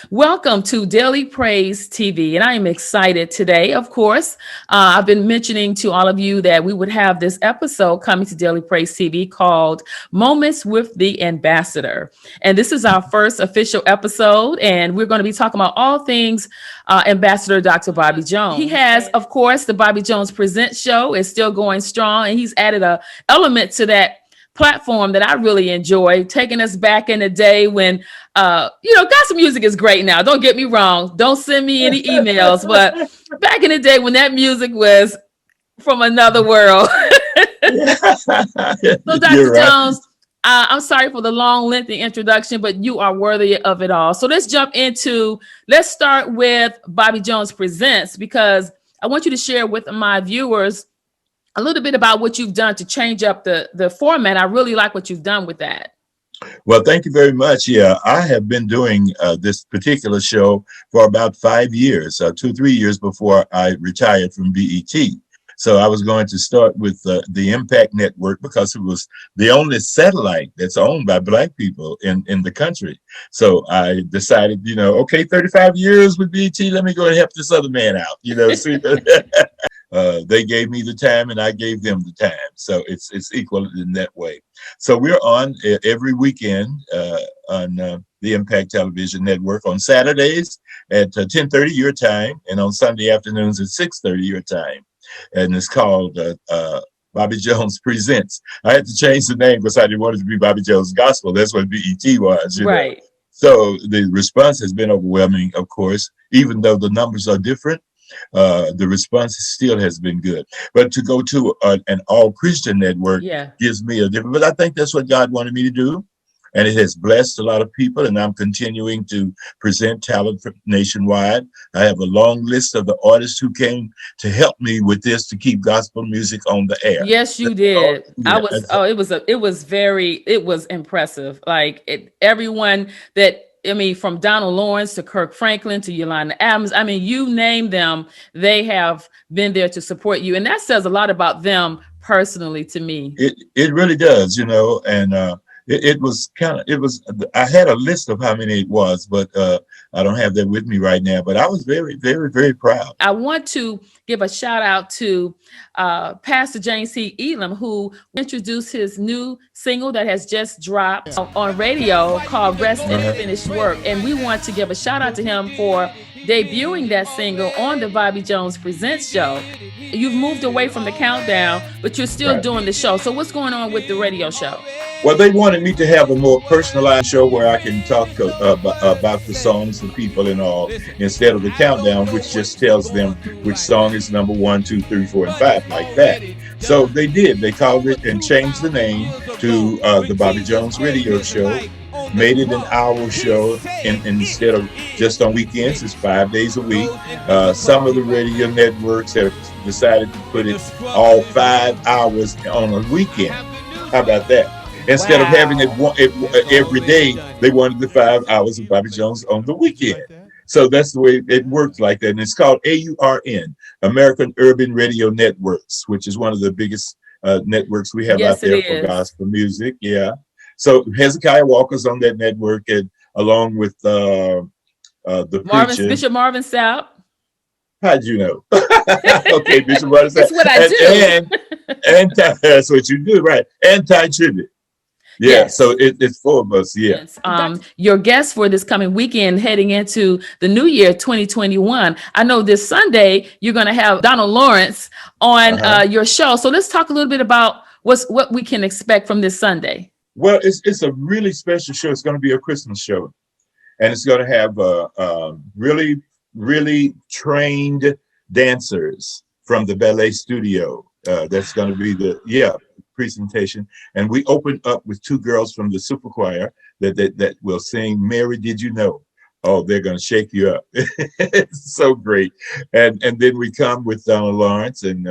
Welcome to Daily Praise TV, and I am excited today. Of course, I've been mentioning to all of you that we would have this episode coming to Daily Praise TV called Moments with the Ambassador. And this is our first official episode, and we're going to be talking about all things Ambassador Dr. Bobby Jones. He has, of course, the Bobby Jones Presents show is still going strong, and he's added an element to that platform that I really enjoy, taking us back in the day when, gospel music is great now. Don't get me wrong. Don't send me any emails, but back in the day when that music was from another world. So Dr. Right. Jones, I'm sorry for the long, lengthy introduction, but you are worthy of it all. So let's start with Bobby Jones Presents, because I want you to share with my viewers a little bit about what you've done to change up the format. I really like what you've done with that. Well, thank you very much. Yeah, I have been doing this particular show for about 5 years, 3 years before I retired from BET. So I was going to start with the Impact Network because it was the only satellite that's owned by Black people in the country. So I decided, okay, 35 years with BET, let me go and help this other man out, see. They gave me the time and I gave them the time. So it's equal in that way. So we're on every weekend on the Impact Television Network on Saturdays at 10:30 your time, and on Sunday afternoons at 6:30 your time. And it's called Bobby Jones Presents. I had to change the name because I didn't want it to be Bobby Jones Gospel. That's what BET was, right? So the response has been overwhelming, of course, even though the numbers are different. The response still has been good, but to go to an all Christian network gives me a different, but I think that's what God wanted me to do. And it has blessed a lot of people, and I'm continuing to present talent nationwide. I have a long list of the artists who came to help me with this to keep gospel music on the air. Yes, you did. It was impressive. Everyone that, from Donald Lawrence to Kirk Franklin to Yolanda Adams, you name them, they have been there to support you. And that says a lot about them personally to me. It really does, and I had a list of how many it was, but I don't have that with me right now, but I was very, very, very proud. I want to give a shout out to Pastor James C. Elam, who introduced his new single that has just dropped on radio called Rest in Finished Work. And we want to give a shout out to him for debuting that single on the Bobby Jones Presents show. You've moved away from the countdown, but you're still doing the show. So what's going on with the radio show? Well, they wanted me to have a more personalized show where I can talk about the songs, the people, and all, instead of the countdown, which just tells them which song is number 1, 2, 3, 4, and 5, like that. So they did. They called it and changed the name to the Bobby Jones Radio Show, made it an hour show, and instead of just on weekends, it's 5 days a week. Some of the radio networks have decided to put it all 5 hours on a weekend. How about that? Instead of having it every day, they wanted the 5 hours of Bobby Jones on the weekend. So that's the way it works like that. And it's called AURN, American Urban Radio Networks, which is one of the biggest networks we have out there for gospel music. Yeah. So Hezekiah Walker's on that network, and along with the preacher, Bishop Marvin Sapp. How'd you know? Okay, Bishop Marvin Sapp. That's what I do. And that's what you do, right? Anti-tribute. Yeah, yes. So it's 4 of us, yeah. Yes. Your guest for this coming weekend, heading into the new year, 2021. I know this Sunday, you're going to have Donald Lawrence on your show. So let's talk a little bit about what we can expect from this Sunday. Well, it's a really special show. It's going to be a Christmas show. And it's going to have really, really trained dancers from the ballet studio. That's going to be the presentation. And we open up with 2 girls from the super choir that will sing Mary Did You Know? Oh, they're going to shake you up. It's so great. And then we come with Donald Lawrence, and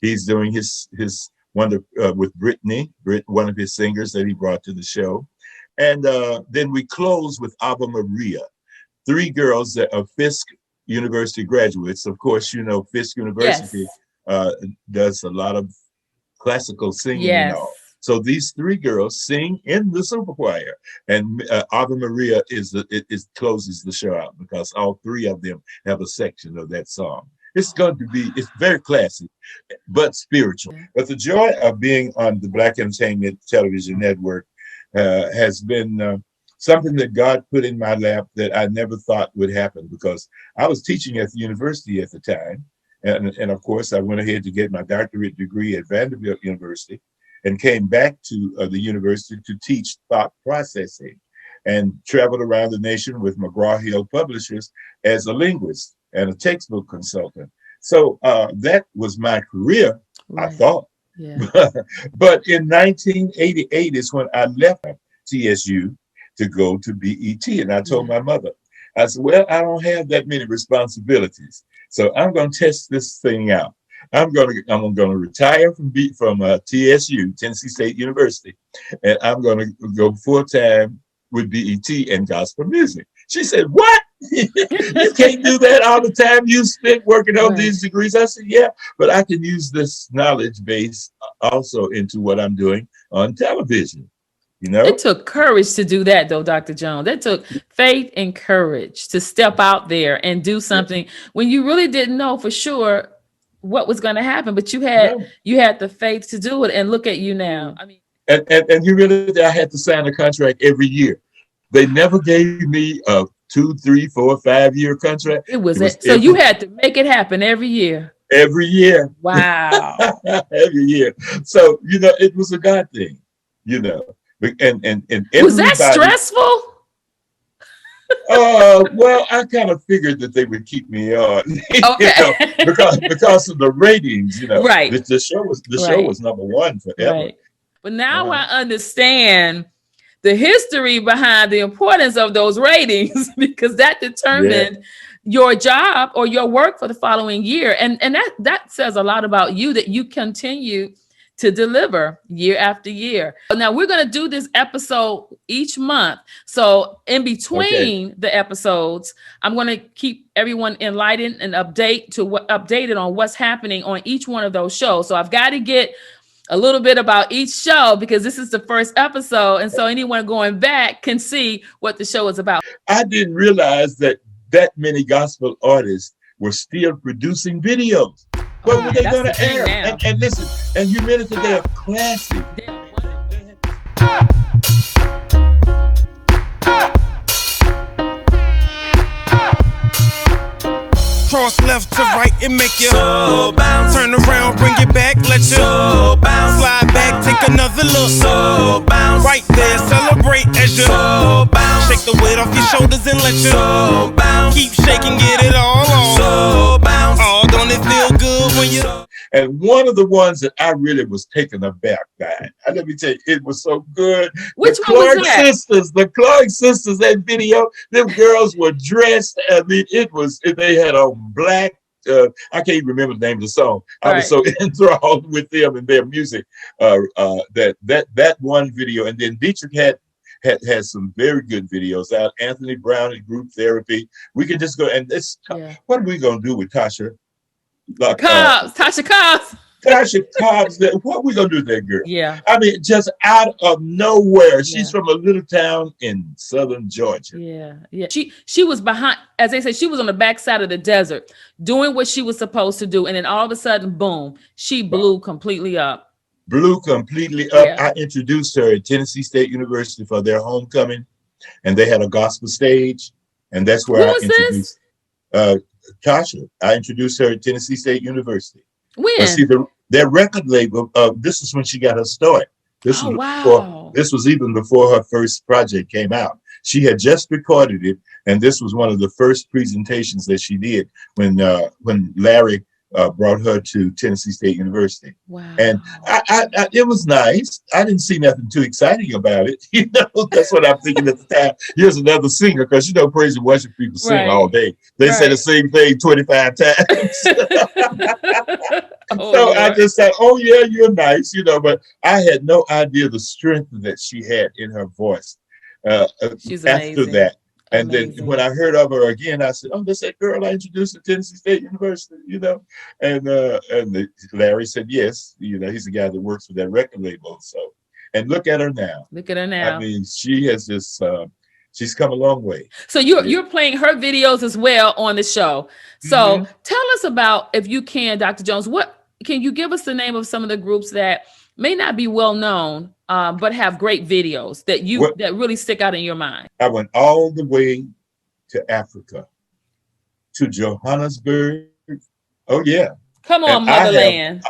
he's doing his one with Brittany, one of his singers that he brought to the show. And then we close with Ave Maria, 3 girls that are Fisk University graduates. Of course, Fisk University does a lot of classical singing and all. So these three girls sing in the super choir, and Ave Maria closes the show out because all three of them have a section of that song. It's very classic, but spiritual. But the joy of being on the Black Entertainment Television Network has been something that God put in my lap that I never thought would happen, because I was teaching at the university at the time. And of course, I went ahead to get my doctorate degree at Vanderbilt University and came back to the university to teach thought processing, and traveled around the nation with McGraw-Hill Publishers as a linguist and a textbook consultant. So that was my career, I thought. Yeah. But in 1988 is when I left TSU to go to BET. And I told my mother, I said, well, I don't have that many responsibilities, so I'm going to test this thing out. I'm going to retire from TSU, Tennessee State University, and I'm going to go full time with BET and gospel music. She said, what? You can't do that all the time you spent working on these degrees. I said, yeah, but I can use this knowledge base also into what I'm doing on television. You know, it took courage to do that, though, Dr. Jones. It took faith and courage to step out there and do something when you really didn't know for sure what was going to happen, but you had the faith to do it. And look at you now. I mean, and you really, I had to sign a contract every year. They never gave me a 2, 3, 4, 5-year contract. So you had to make it happen every year. Every year. Wow. Every year. So, you know, it was a God thing, you know. And was that stressful? Well, I kind of figured that they would keep me on, okay. because of the ratings, you know. Right. The show was number one forever. Right. But now I understand the history behind the importance of those ratings, because that determined your job or your work for the following year. And that says a lot about you, that you continue to deliver year after year. Now we're going to do this episode each month. So in between the episodes, I'm going to keep everyone enlightened and updated on what's happening on each one of those shows. So I've got to get a little bit about each show, because this is the first episode. And so anyone going back can see what the show is about. I didn't realize that many gospel artists were still producing videos. What were they going to air? And listen, and you minutes that they're classic. Cross left to right and make you so bounce. Turn around, bring it back, let you so bounce. Slide back, take another look. So bounce. Right there, celebrate as you so bounce. Shake the weight off your shoulders and let you so bounce. Keep shaking, get it all on. So bounce. Oh, don't it feel good when you? And one of the ones that I really was taken aback by, let me tell you, it was so good. Which one was that? The Clark sisters, that video, them girls were dressed. I mean, they had on black. I can't even remember the name of the song. I was so enthralled with them and their music. That one video, and then Dietrich had some very good videos out. Anthony Brown and Group Therapy. We can just go and what are we gonna do with Tasha? Tasha Cobbs. Tasha Cobbs. What are we gonna do with that girl? Yeah. I mean, just out of nowhere. She's from a little town in southern Georgia. Yeah. She was behind, as they say, she was on the backside of the desert doing what she was supposed to do, and then all of a sudden, boom, she blew completely up. I introduced her at Tennessee State University for their homecoming, and they had a gospel stage, and that's where I introduced Tasha. I introduced her at Tennessee State University. When? But see, their record label, this is when she got her start. This was even before her first project came out. She had just recorded it, and this was one of the first presentations that she did when Larry brought her to Tennessee State University. Wow. And I it was nice. I didn't see nothing too exciting about it. You know, that's what I'm thinking at the time. Here's another singer, because you know, praise and worship people sing all day. They say the same thing 25 times. I just said, oh yeah, you're nice, you know, but I had no idea the strength that she had in her voice She's after amazing. that. And then when I heard of her again, I said, oh, that's that girl I introduced to Tennessee State University, you know? And Larry said, yes, you know, he's the guy that works with that record label. So And look at her now. Look at her I now. mean, she has just, she's come a long way. So you're playing her videos as well on the show. Hmm. So tell us about, if you can, Dr. Jones, what can you give us the name of some of the groups that may not be well known, but have great videos What that really stick out in your mind? I went all the way to Africa, to Johannesburg. Oh yeah, Come and on, I Motherland.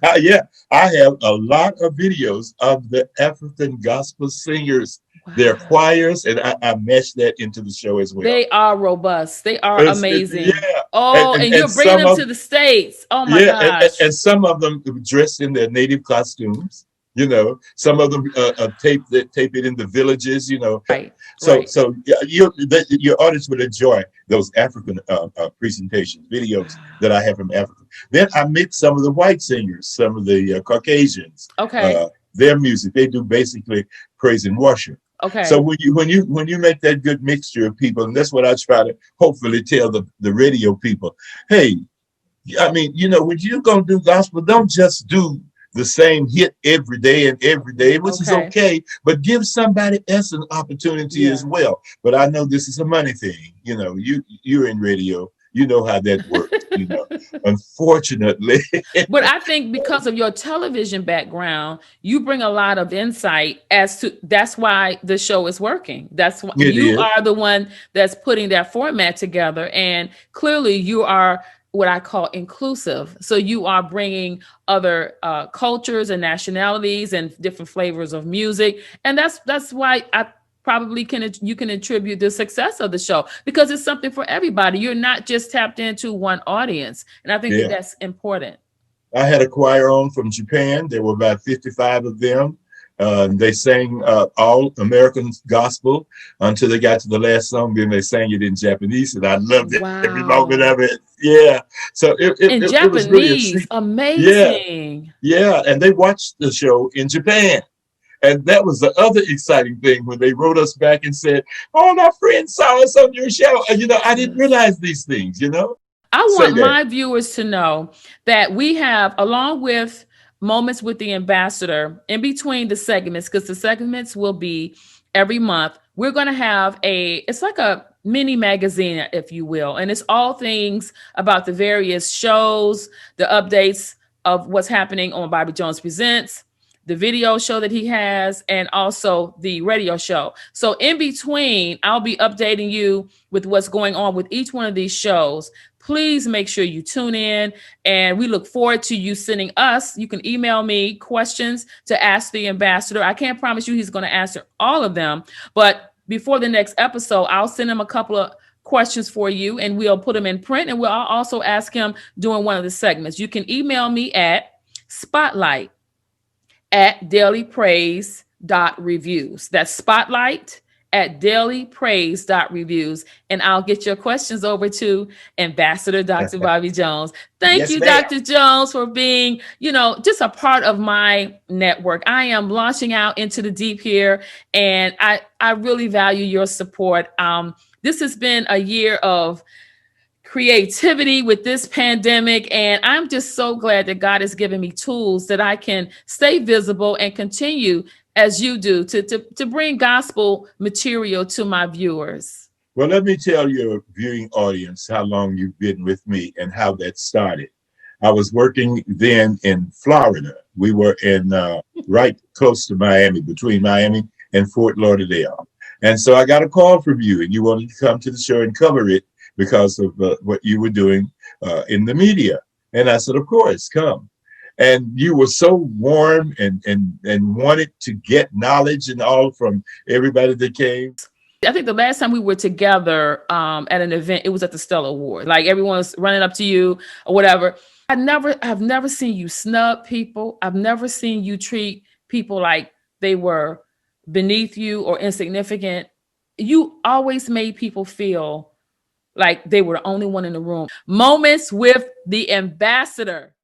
have, yeah, I have a lot of videos of the African gospel singers, their Wow. choirs, and I mesh that into the show as well. They are robust. They are amazing. Yeah, Oh, and and you're bringing some them of to the States. Oh my yeah, gosh. and some of them dressed in their native costumes. You know, some of them tape it in the villages. You know, Right, so right. yeah, your audience would enjoy those African presentations, videos that I have from Africa. Then I mix some of the white singers, some of the Caucasians, Okay. uh, their music. They do basically praise and worship. So Okay. when you make that good mixture of people, and that's what I try to hopefully tell the radio people. Hey, I mean, when you're gonna do gospel, don't just do the same hit every day and every day, which is Okay. okay, but give somebody else an opportunity Yeah. as well. But I know this is a money thing. You're in radio, you know how that works. Unfortunately. But I think because of your television background, you bring a lot of insight as to that's why the show is working. That's why It you is. are the one that's putting that format together. And clearly, you are what I call inclusive. So you are bringing other cultures and nationalities and different flavors of music. And that's why I probably you can attribute the success of the show, because it's something for everybody. You're not just tapped into one audience. And I think that Yeah. that's important. I had a choir on from Japan. There were about 55 of them. They sang all American gospel until they got to the last song. Then they sang it in Japanese, and I loved it every moment Wow. of it. Yeah, so In it was really a Japanese, treat. Yeah, amazing. yeah, and they watched the show in Japan. And that was the other exciting thing when they wrote us back and said, "Oh, my friend saw us on your show." And, I didn't Yes. realize these things. I Say want that. my viewers to know that we have, along with Moments with the Ambassador, in between the segments, because the segments will be every month, we're going to have it's like a mini magazine, if you will. And it's all things about the various shows, the updates of what's happening on Bobby Jones Presents, the video show that he has, and also the radio show. So in between, I'll be updating you with what's going on with each one of these shows. Please make sure you tune in, and we look forward to you sending us. You can email me questions to ask the ambassador. I can't promise you he's going to answer all of them, but before the next episode, I'll send him a couple of questions for you, and we'll put them in print, and we'll also ask him during one of the segments. You can email me at spotlight@dailypraise.reviews. That's spotlight@dailypraise.reviews. And I'll get your questions over to Ambassador Dr. Bobby Jones. Thank Yes, you, ma'am. Dr. Jones, for being, just a part of my network. I am launching out into the deep here, and I really value your support. This has been a year of creativity with this pandemic, and I'm just so glad that God has given me tools that I can stay visible and continue, as you do, to bring gospel material to my viewers. Well, let me tell your viewing audience how long you've been with me and how that started. I was working then in Florida. We were in right close to Miami, between Miami and Fort Lauderdale. And so I got a call from you, and you wanted to come to the show and cover it because of what you were doing in the media. And I said, of course, come. And you were so warm and wanted to get knowledge and all from everybody that came. I think the last time we were together at an event, it was at the Stella Award. Like everyone's running up to you or whatever. I've never seen you snub people. I've never seen you treat people like they were beneath you or insignificant. You always made people feel like they were the only one in the room. Moments with the Ambassador.